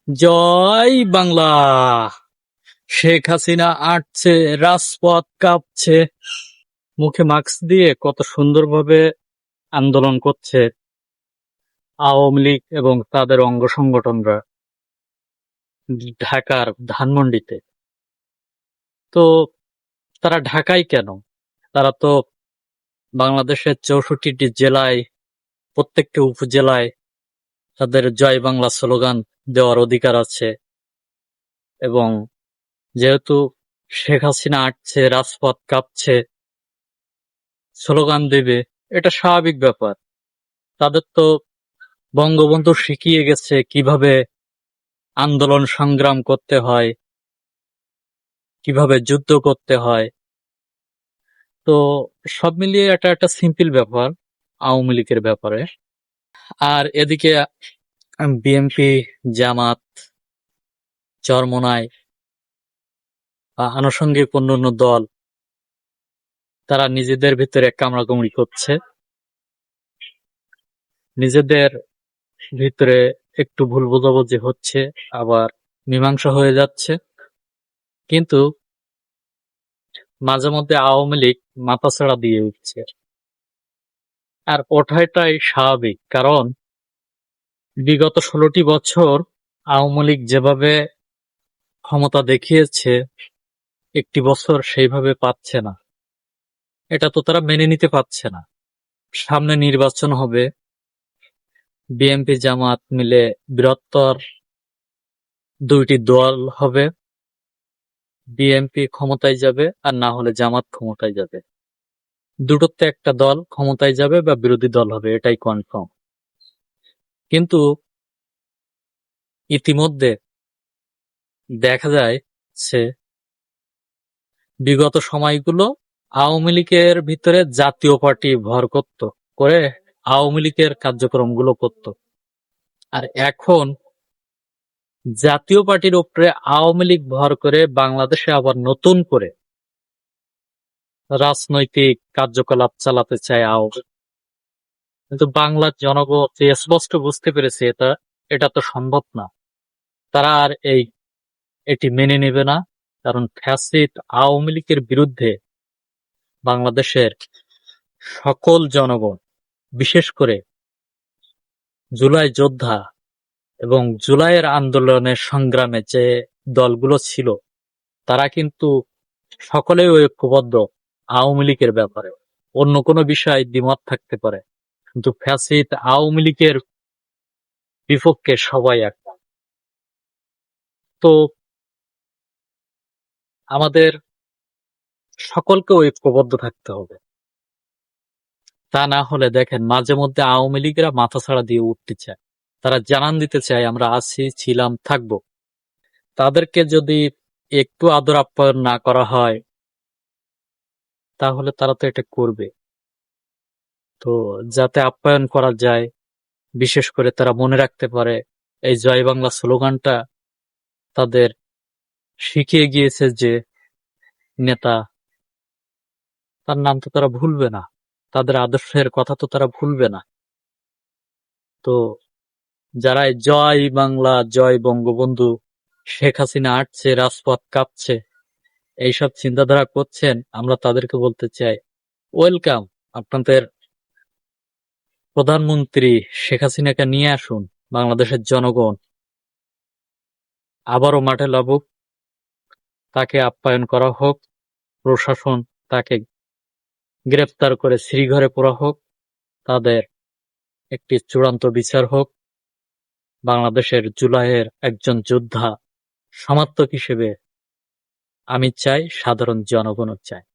জয় বাংলা। শেখ হাসিনা আটছে, রাজপথ কাঁপছে। মুখে মাস্ক দিয়ে কত সুন্দরভাবে আন্দোলন করছে আওয়ামী লীগ এবং তাদের অঙ্গ সংগঠনরা ঢাকার ধানমন্ডিতে। তো তারা ঢাকায় কেন? তারা তো বাংলাদেশের 64টি জেলায়, প্রত্যেকটি উপজেলায় তাদের জয় বাংলা স্লোগান দেওয়ার অধিকার আছে। এবং যেহেতু শেখ হাসিনা আটছে, রাজপথ কাঁপছে, স্লোগান দেবে, এটা স্বাভাবিক ব্যাপার। তাদের তো বঙ্গবন্ধু শিখিয়ে গেছে কিভাবে আন্দোলন সংগ্রাম করতে হয়, কিভাবে যুদ্ধ করতে হয়। তো সব মিলিয়ে এটা একটা সিম্পল ব্যাপার আওয়ামী লীগের ব্যাপারে। আর এদিকে বিএনপি, জামাত, চরমোনাই, আনুষঙ্গিক অন্যান্য দল, তারা নিজেদের ভিতরে কামড়াকামড়ি করছে, নিজেদের ভিতরে একটু ভুল বোঝাবুঝি হচ্ছে, আবার মীমাংসা হয়ে যাচ্ছে। কিন্তু মাঝে মধ্যে আওয়ামী লীগ মাথাছাড়া দিয়ে উঠছে, আর ওঠাটাই স্বাভাবিক। কারণ বিগত 16টি বছর আওয়ামী লীগ যেভাবে ক্ষমতা দেখিয়েছে, একটি বছর সেইভাবে পাচ্ছে না। এটা তো তারা মেনে নিতে পারছে না। সামনে নির্বাচন হবে, বিএনপি জামাত মিলে বৃহত্তর দুইটি দল হবে, বিএনপি ক্ষমতায় যাবে আর না হলে জামাত ক্ষমতায় যাবে। দুটোতে একটা দল ক্ষমতায় যাবে বা বিরোধী দল হবে, এটাই কনফার্ম। কিন্তু ইতিমধ্যে দেখা যায় যে বিগত সময়গুলো আওয়ামী লীগের ভিতরে জাতীয় পার্টি ভর করত, করে আওয়ামী লীগের কার্যক্রমগুলো করত। আর এখন জাতীয় পার্টির উপরে আওয়ামী লীগ ভর করে বাংলাদেশে আবার নতুন করে রাজনৈতিক কার্যকলাপ চালাতে চায় আওয়ামী লীগ। কিন্তু বাংলার জনগণ যে স্পষ্ট বুঝতে পেরেছে এটা তো সম্ভব না। তারা আর এটি মেনে নেবে না। কারণ ফ্যাসিস্ট আওয়ামী লীগের বিরুদ্ধে বাংলাদেশের সকল জনগণ, বিশেষ করে জুলাই যোদ্ধা এবং জুলাইয়ের আন্দোলনের সংগ্রামে যে দলগুলো ছিল, তারা কিন্তু সকলেই ঐক্যবদ্ধ আওয়ামী লীগের ব্যাপারে। অন্য কোনো বিষয় দ্বিমত থাকতে পারে, কিন্তু ফ্যাসিস্ট আওয়ামী লীগের বিপক্ষে সবাই এক। তো আমাদের সকলকে ঐক্যবদ্ধ থাকতে হবে। তা না হলে দেখেন মাঝে মধ্যে আওয়ামী লীগরা মাথাছাড়া দিয়ে উঠতে চায়। তারা জানান দিতে চায় আমরা আছি, ছিলাম, থাকবো। তাদেরকে যদি একটু আদর আপ্যায়ন না করা হয়, তাহলে তারা তো এটা করবে। তো যাতে আপ্যায়ন করা যায়, বিশেষ করে তারা মনে রাখতে পারে এই জয় বাংলা স্লোগানটা তাদের শিখিয়ে গিয়েছে যে নেতা, তার নাম তো তারা ভুলবে না, তাদের আদর্শের কথা তো তারা ভুলবে না। তো যারা এই জয় বাংলা, জয় বঙ্গবন্ধু, শেখ হাসিনা আটছে, রাজপথ কাঁপছে, এইসব চিন্তাধারা করছেন, আমরা তাদেরকে বলতে চাই ওয়েলকাম। আপনাদের প্রধানমন্ত্রী শেখ হাসিনাকে নিয়ে আসুন, বাংলাদেশের জনগণ আবারও মাঠে লাগুক, তাকে আপ্যায়ন করা হোক, প্রশাসন তাকে গ্রেফতার করে শ্রীঘরে পোরা হোক, তাদের একটি চূড়ান্ত বিচার হোক। বাংলাদেশের জুলাইয়ের একজন যোদ্ধা সমার্থক হিসেবে আমি চাই, সাধারণ জনগণও চায়।